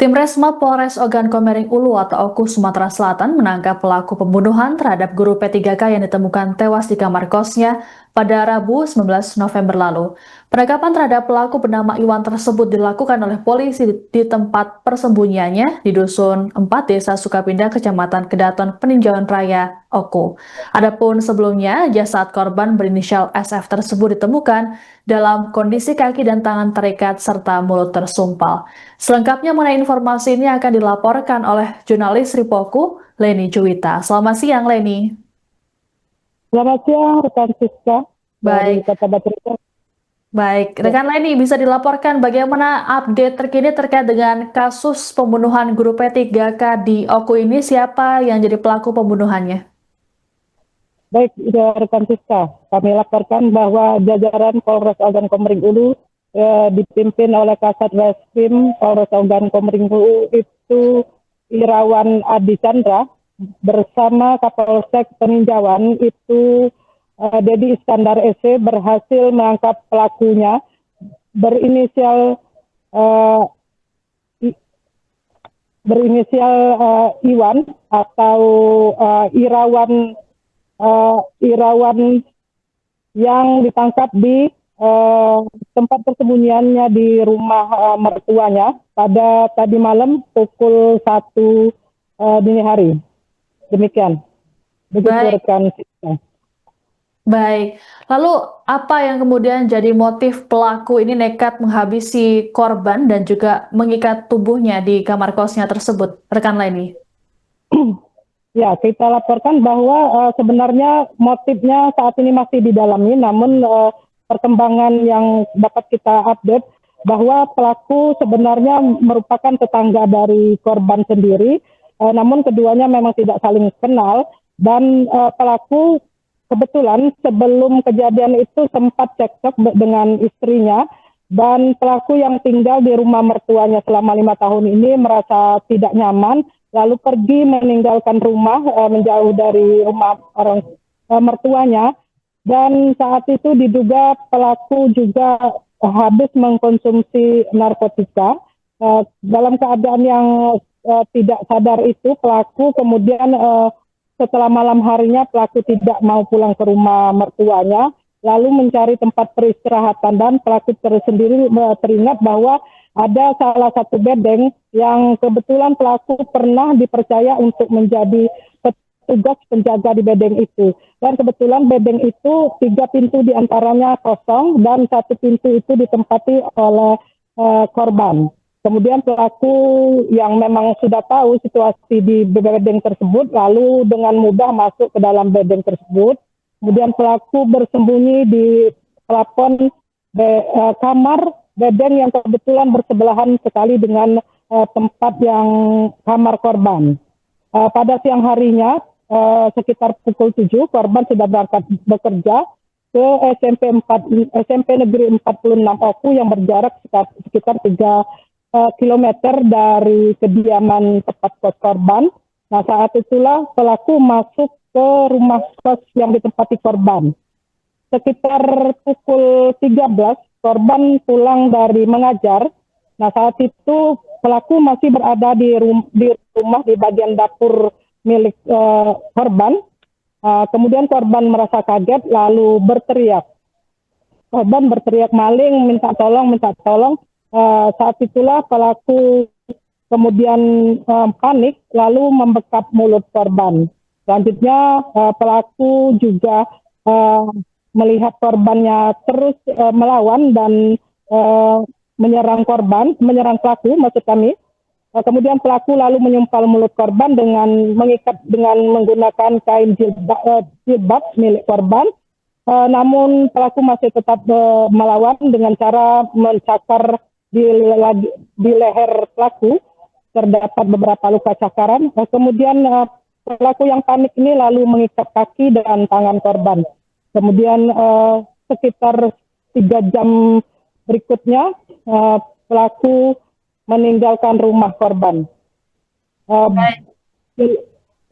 Tim Resma Polres Ogan Komering Ulu atau Oku Sumatera Selatan menangkap pelaku pembunuhan terhadap guru P3K yang ditemukan tewas di kamar kosnya pada Rabu 19 November lalu. Penangkapan terhadap pelaku bernama Iwan tersebut dilakukan oleh polisi di tempat persembunyiannya di Dusun 4 Desa Sukapindah, Kecamatan Kedaton, Peninjauan Raya, Oku. Adapun sebelumnya, jasad korban berinisial SF tersebut ditemukan dalam kondisi kaki dan tangan terikat serta mulut tersumpal. Selengkapnya mengenai informasi ini akan dilaporkan oleh jurnalis Ripoku, Leni Juwita. Selamat siang, Leni. Selamat siang, rekan Siska dari Baik, Kota Batu Rica. baik. Ya, Rekan Leni, bisa dilaporkan bagaimana update terkini terkait dengan kasus pembunuhan guru P3K di Oku ini? Siapa yang jadi pelaku pembunuhannya? baik, rekan Siska. Kami laporkan bahwa jajaran Polres Ogan Komering Ulu dipimpin oleh Kasat Reskrim Polres Ogan Komering Ulu itu Irawan Adi Chandra bersama Kapolsek Peninjauan itu Dedi Iskandar SC berhasil menangkap pelakunya berinisial eh, Iwan atau Irawan yang ditangkap di tempat persembunyiannya di rumah mertuanya pada tadi malam pukul 1 dini hari. Demikian. Begitu Baik, rekan kita. baik. Lalu apa yang kemudian jadi motif pelaku ini nekat menghabisi korban dan juga mengikat tubuhnya di kamar kosnya tersebut, rekan Leni? Ya, kita laporkan bahwa sebenarnya motifnya saat ini masih didalami, namun perkembangan yang dapat kita update bahwa pelaku sebenarnya merupakan tetangga dari korban sendiri, namun keduanya memang tidak saling kenal dan pelaku kebetulan sebelum kejadian itu sempat cekcok dengan istrinya dan pelaku yang tinggal di rumah mertuanya selama 5 tahun ini merasa tidak nyaman lalu pergi meninggalkan rumah menjauh dari rumah orang mertuanya dan saat itu diduga pelaku juga habis mengkonsumsi narkotika. Dalam keadaan yang tidak sadar itu pelaku kemudian setelah malam harinya pelaku tidak mau pulang ke rumah mertuanya lalu mencari tempat peristirahatan dan pelaku tersendiri teringat bahwa ada salah satu bedeng yang kebetulan pelaku pernah dipercaya untuk menjadi petugas penjaga di bedeng itu. Dan kebetulan bedeng itu 3 pintu diantaranya kosong dan 1 pintu itu ditempati oleh korban. Kemudian pelaku yang memang sudah tahu situasi di bedeng tersebut lalu dengan mudah masuk ke dalam bedeng tersebut. Kemudian pelaku bersembunyi di plafon kamar bedeng yang kebetulan bersebelahan sekali dengan tempat yang kamar korban. Pada siang harinya, sekitar pukul 7, korban sudah berangkat bekerja ke SMP Negeri 46 Oku yang berjarak sekitar 3 kilometer dari kediaman tempat kos korban. Nah, saat itulah pelaku masuk ke rumah kos yang ditempati korban. Sekitar pukul 13, korban pulang dari mengajar. Nah, saat itu pelaku masih berada di rumah di bagian dapur milik korban. Kemudian korban merasa kaget lalu berteriak. Korban berteriak maling, minta tolong, minta tolong. Saat itulah pelaku kemudian panik lalu membekap mulut korban. Selanjutnya pelaku juga melihat korbannya terus melawan dan menyerang pelaku maksud kami. Kemudian pelaku lalu menyumpal mulut korban dengan mengikat dengan menggunakan kain jilbab milik korban. Namun pelaku masih tetap melawan dengan cara mencakar di leher pelaku. Terdapat beberapa luka cakaran. Kemudian pelaku yang panik ini lalu mengikat kaki dan tangan korban. Kemudian sekitar 3 jam berikutnya pelaku meninggalkan rumah korban. Baik.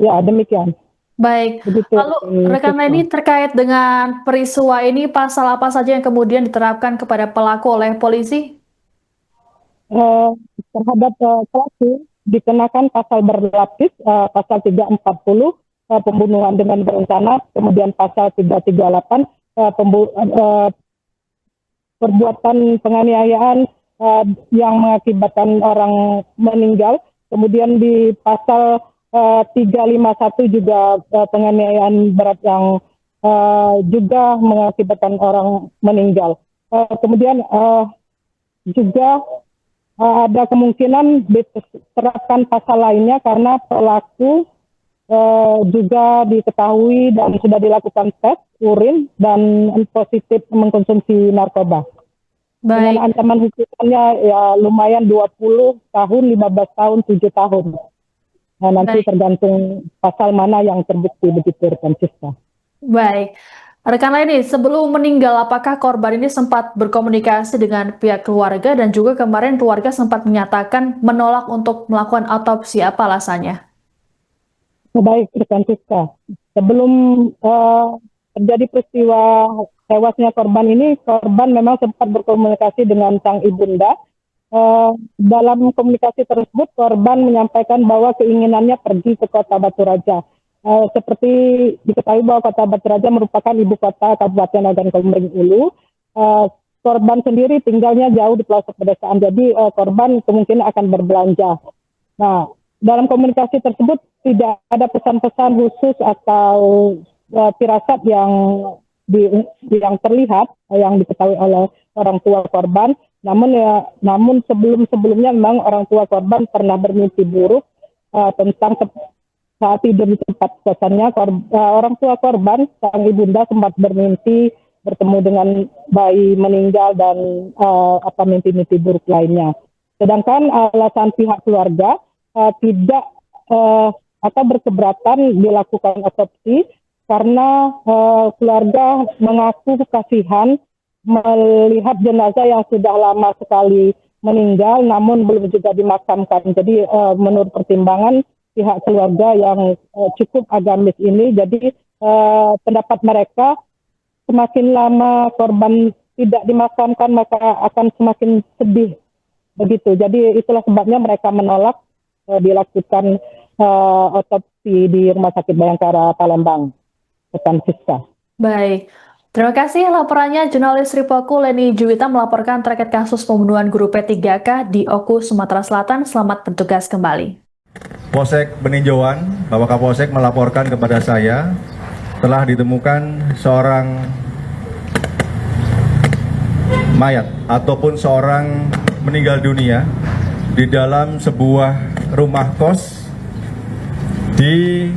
Ya, demikian. Baik, Begitu. lalu rekan Leni terkait dengan peristiwa ini pasal apa saja yang kemudian diterapkan kepada pelaku oleh polisi? terhadap pelaku dikenakan pasal berlapis, pasal 340 pembunuhan dengan berencana, kemudian pasal 338 perbuatan penganiayaan yang mengakibatkan orang meninggal, kemudian di pasal 351 juga penganiayaan berat yang juga mengakibatkan orang meninggal. Kemudian juga ada kemungkinan diterapkan pasal lainnya karena pelaku juga diketahui dan sudah dilakukan tes urin dan positif mengkonsumsi narkoba. Dengan Baik, ancaman hukumannya ya lumayan 20 tahun, 15 tahun, 7 tahun. Nah, nanti baik, tergantung pasal mana yang terbukti begitu, rekan Siska. baik. Rekan lain sebelum meninggal, apakah korban ini sempat berkomunikasi dengan pihak keluarga dan juga kemarin keluarga sempat menyatakan menolak untuk melakukan otopsi, apa alasannya? Baik, rekan Siska. Sebelum terjadi peristiwa tewasnya korban ini, korban memang sempat berkomunikasi dengan sang ibunda. Dalam komunikasi tersebut, korban menyampaikan bahwa keinginannya pergi ke kota Batu Raja. Seperti diketahui bahwa kota Batu Raja merupakan ibu kota Kabupaten Ogan Komering Ulu. Korban sendiri tinggalnya jauh di pelosok pedesaan, jadi korban kemungkinan akan berbelanja. Nah, dalam komunikasi tersebut tidak ada pesan-pesan khusus atau firasat yang terlihat, yang diketahui oleh orang tua korban. Namun sebelumnya memang orang tua korban pernah bermimpi buruk tentang saat tidur di tempat kosannya. Orang tua korban, sang ibunda, sempat bermimpi bertemu dengan bayi meninggal dan mimpi-mimpi buruk lainnya. Sedangkan alasan pihak keluarga tidak atau berkeberatan dilakukan otopsi karena keluarga mengaku kasihan melihat jenazah yang sudah lama sekali meninggal namun belum juga dimakamkan. Jadi menurut pertimbangan pihak keluarga yang cukup agamis ini, jadi pendapat mereka semakin lama korban tidak dimakamkan maka akan semakin sedih begitu. Jadi itulah sebabnya mereka menolak dilakukan otopsi di Rumah Sakit Bayangkara Palembang, rekan Siska. Baik, terima kasih laporannya jurnalis Ripoku Leni Juwita melaporkan terkait kasus pembunuhan guru P3K di Oku, Sumatera Selatan. Selamat bertugas kembali. Polsek Peninjauan, Bapak Kapolsek melaporkan kepada saya telah ditemukan seorang mayat ataupun seorang meninggal dunia di dalam sebuah rumah kos di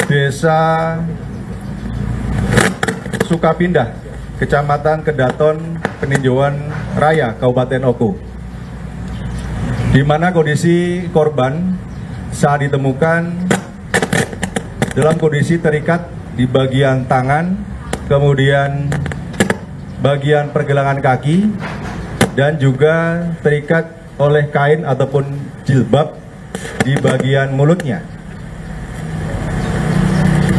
Desa Sukapindah, Kecamatan Kedaton, Peninjauan Raya, Kabupaten Oku, di mana kondisi korban saat ditemukan dalam kondisi terikat di bagian tangan, kemudian bagian pergelangan kaki, dan juga terikat oleh kain ataupun jilbab di bagian mulutnya.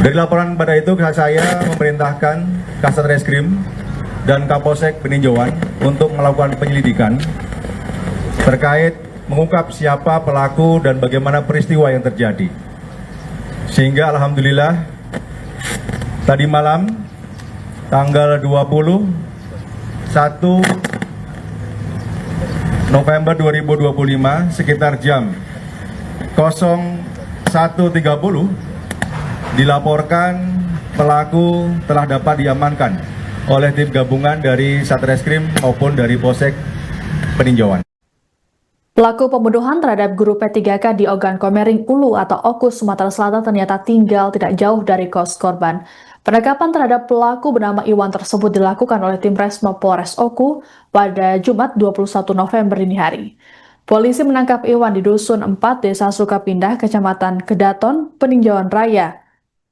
Dari laporan pada itu, saya memerintahkan Kasat Reskrim dan Kapolsek Peninjauan untuk melakukan penyelidikan terkait mengungkap siapa pelaku dan bagaimana peristiwa yang terjadi. Sehingga alhamdulillah tadi malam tanggal 21 November 2025 sekitar jam 01.30 dilaporkan pelaku telah dapat diamankan oleh tim gabungan dari Satreskrim maupun dari Polsek Peninjauan. Pelaku pembunuhan terhadap guru P3K di Ogan Komering Ulu atau Oku, Sumatera Selatan ternyata tinggal tidak jauh dari kos korban. Penangkapan terhadap pelaku bernama Iwan tersebut dilakukan oleh tim Resmo Polres Oku pada Jumat 21 November dini hari. Polisi menangkap Iwan di Dusun 4, Desa Sukapindah, Kecamatan Kedaton, Peninjauan Raya.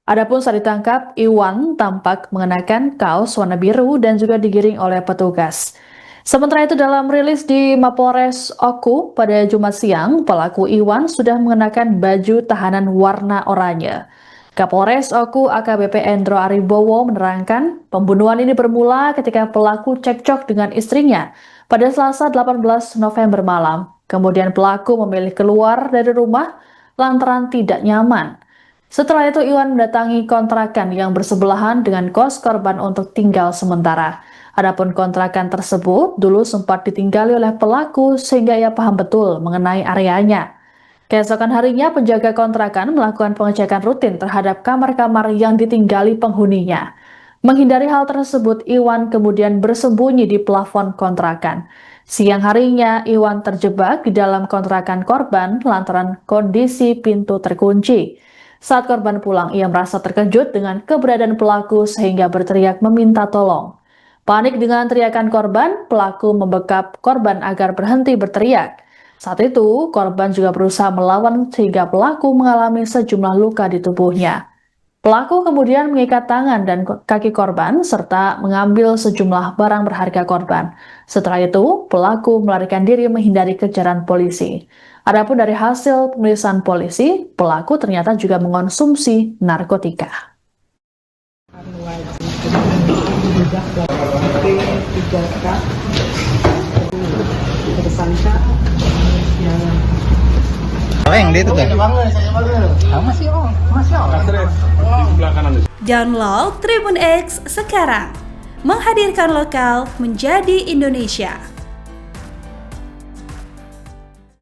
Adapun saat ditangkap, Iwan tampak mengenakan kaos warna biru dan juga digiring oleh petugas. Sementara itu dalam rilis di Mapolres Oku pada Jumat siang, pelaku Iwan sudah mengenakan baju tahanan warna oranye. Kapolres Oku AKBP Endro Aribowo menerangkan pembunuhan ini bermula ketika pelaku cekcok dengan istrinya pada Selasa 18 November malam. Kemudian pelaku memilih keluar dari rumah lantaran tidak nyaman. Setelah itu Iwan mendatangi kontrakan yang bersebelahan dengan kos korban untuk tinggal sementara. Adapun kontrakan tersebut dulu sempat ditinggali oleh pelaku sehingga ia paham betul mengenai areanya. Keesokan harinya, penjaga kontrakan melakukan pengecekan rutin terhadap kamar-kamar yang ditinggali penghuninya. Menghindari hal tersebut, Iwan kemudian bersembunyi di plafon kontrakan. Siang harinya, Iwan terjebak di dalam kontrakan korban lantaran kondisi pintu terkunci. Saat korban pulang, ia merasa terkejut dengan keberadaan pelaku sehingga berteriak meminta tolong. Panik dengan teriakan korban, pelaku membekap korban agar berhenti berteriak. Saat itu, korban juga berusaha melawan sehingga pelaku mengalami sejumlah luka di tubuhnya. Pelaku kemudian mengikat tangan dan kaki korban serta mengambil sejumlah barang berharga korban. Setelah itu, pelaku melarikan diri menghindari kejaran polisi. Adapun dari hasil pemeriksaan polisi, pelaku ternyata juga mengonsumsi narkotika. Download Tribun X sekarang, menghadirkan lokal menjadi Indonesia.